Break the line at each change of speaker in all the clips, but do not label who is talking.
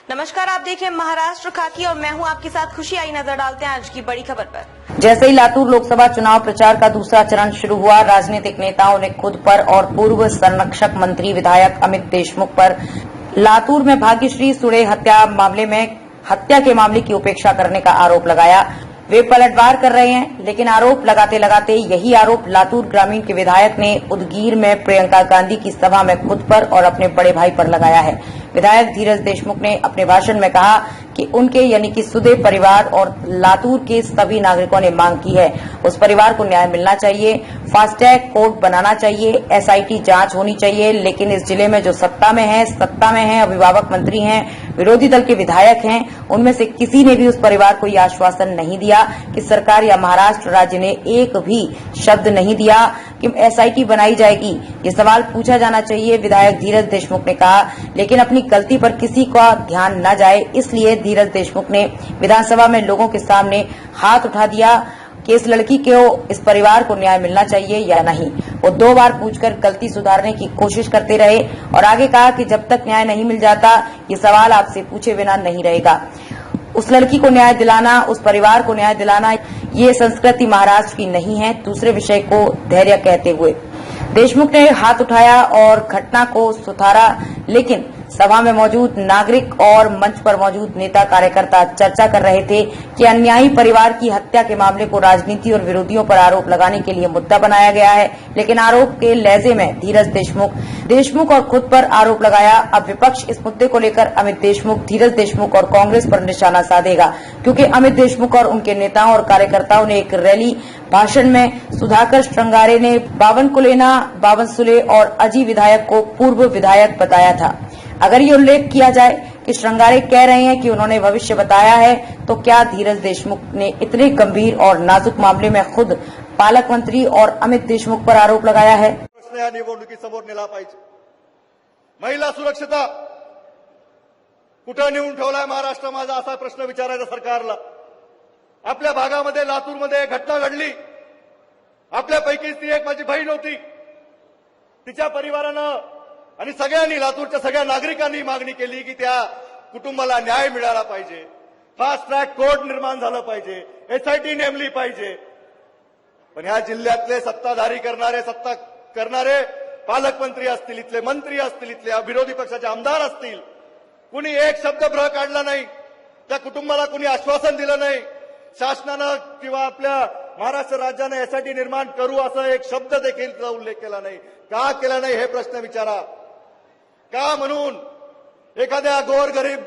नमस्कार, आप देख रहे हैं महाराष्ट्र खाकी और मैं हूं आपके साथ खुशी। आई नजर डालते हैं आज की बड़ी खबर पर।
जैसे ही लातूर लोकसभा चुनाव प्रचार का दूसरा चरण शुरू हुआ, राजनीतिक नेताओं ने खुद पर और पूर्व संरक्षक मंत्री विधायक अमित देशमुख पर लातूर में भाग्यश्री सुड़े हत्या के मामले की उपेक्षा करने का आरोप लगाया। वे पलटवार कर रहे हैं, लेकिन आरोप लगाते लगाते यही आरोप लातूर ग्रामीण के विधायक ने उदगीर में प्रियंका गांधी की सभा में खुद पर और अपने बड़े भाई पर लगाया है। विधायक धीरज देशमुख ने अपने भाषण में कहा कि उनके यानी कि सुदे परिवार और लातूर के सभी नागरिकों ने मांग की है, उस परिवार को न्याय मिलना चाहिए, फास्टैग कोर्ट बनाना चाहिए, एसआईटी जांच होनी चाहिए। लेकिन इस जिले में जो सत्ता में है, अभिभावक मंत्री हैं, विरोधी दल के विधायक हैं, उनमें से किसी ने भी उस परिवार को यह आश्वासन नहीं दिया कि सरकार या महाराष्ट्र राज्य ने एक भी शब्द नहीं दिया कि एसआईटी बनाई जाएगी। ये सवाल पूछा जाना चाहिए, विधायक धीरज देशमुख ने कहा। लेकिन अपनी गलती पर किसी का ध्यान न जाए, इसलिए धीरज देशमुख ने विधानसभा में लोगों के सामने हाथ उठा दिया कि इस लड़की को, इस परिवार को न्याय मिलना चाहिए या नहीं। वो 2 बार पूछकर गलती सुधारने की कोशिश करते रहे और आगे कहा कि जब तक न्याय नहीं मिल जाता, ये सवाल आपसे पूछे बिना नहीं रहेगा। उस लड़की को न्याय दिलाना, उस परिवार को न्याय दिलाना, ये संस्कृति महाराष्ट्र की नहीं है। दूसरे विषय को धैर्य कहते हुए देशमुख ने हाथ उठाया और घटना को सुधारा। लेकिन सभा में मौजूद नागरिक और मंच पर मौजूद नेता कार्यकर्ता चर्चा कर रहे थे कि अन्यायी परिवार की हत्या के मामले को राजनीति और विरोधियों पर आरोप लगाने के लिए मुद्दा बनाया गया है। लेकिन आरोप के लहजे में धीरज देशमुख और खुद पर आरोप लगाया। अब विपक्ष इस मुद्दे को लेकर अमित देशमुख, धीरज देशमुख और कांग्रेस पर निशाना साधेगा, क्योंकि अमित देशमुख और उनके नेताओं और कार्यकर्ताओं ने एक रैली भाषण में सुधाकर श्रृंगारे ने बावन सुले और अजी विधायक को पूर्व विधायक बताया था। अगर ये उल्लेख किया जाए कि श्रृंगारे कह रहे हैं कि उन्होंने भविष्य बताया है, तो क्या धीरज देशमुख ने इतने गंभीर और नाजुक मामले में खुद पालक मंत्री और अमित देशमुख पर आरोप लगाया है?
प्रश्न या निवडणुकीसमोर नेला पाहिजे। महिला सुरक्षिता कुठं नेऊन ठेवलाय महाराष्ट्र माझा, असा प्रश्न विचारायचा सरकारला। आपल्या भागामध्ये लातूरमध्ये घटना घडली, आपल्यापैकीच ती एक माझी बहीण होती, तिच्या परिवारानं आणि सगळ्यांनी, लातूरच्या सगळ्या नागरिकांनी मागणी केली की त्या कुटुंबाला न्याय मिळाला पाहिजे, फास्ट ट्रॅक कोर्ट निर्माण झालं पाहिजे, एसआयटी नेमली पाहिजे। पण ह्या जिल्ह्यातले सत्ताधारी सत्ता करणारे पालकमंत्री असतील, इथले मंत्री असतील, इथले विरोधी पक्षाचे आमदार असतील, कुणी एक शब्द ब्रह काढला नाही, त्या कुटुंबाला कुणी आश्वासन दिलं नाही। शासनानं किंवा आपल्या महाराष्ट्र राज्याने एसआयटी निर्माण करू असं एक शब्द देखील उल्लेख केला नाही। का केला नाही हे प्रश्न विचारा। का म्हणून एखाद्या गोरगरीब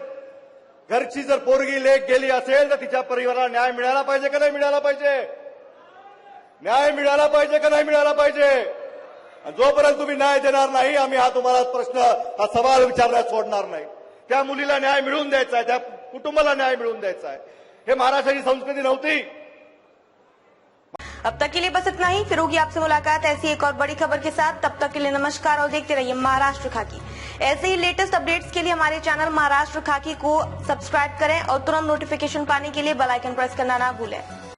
घरची जर पोरगी लेक गेली असेल तर तिच्या परिवाराला न्याय मिळाला पाहिजे का नाही मिळाला पाहिजे? न्याय मिळाला पाहिजे का नाही मिळाला पाहिजे? जोपर्यंत तुम्ही न्याय देणार नाही, आम्ही हा तुम्हाला प्रश्न, हा सवाल विचारण्यास सोडणार नाही। त्या मुलीला न्याय मिळवून द्यायचा आहे, त्या कुटुंबाला न्याय मिळवून द्यायचा आहे। हे महाराष्ट्राची संस्कृती नव्हती।
अब तक के लिए बस इतना ही। फिर होगी आपसे मुलाकात ऐसी एक और बड़ी खबर के साथ। तब तक के लिए नमस्कार और देखते रहिए महाराष्ट्र खाकी। ऐसे ही लेटेस्ट अपडेट्स के लिए हमारे चैनल महाराष्ट्र खाकी को सब्सक्राइब करें और तुरंत नोटिफिकेशन पाने के लिए बेल आइकन प्रेस करना ना भूलें।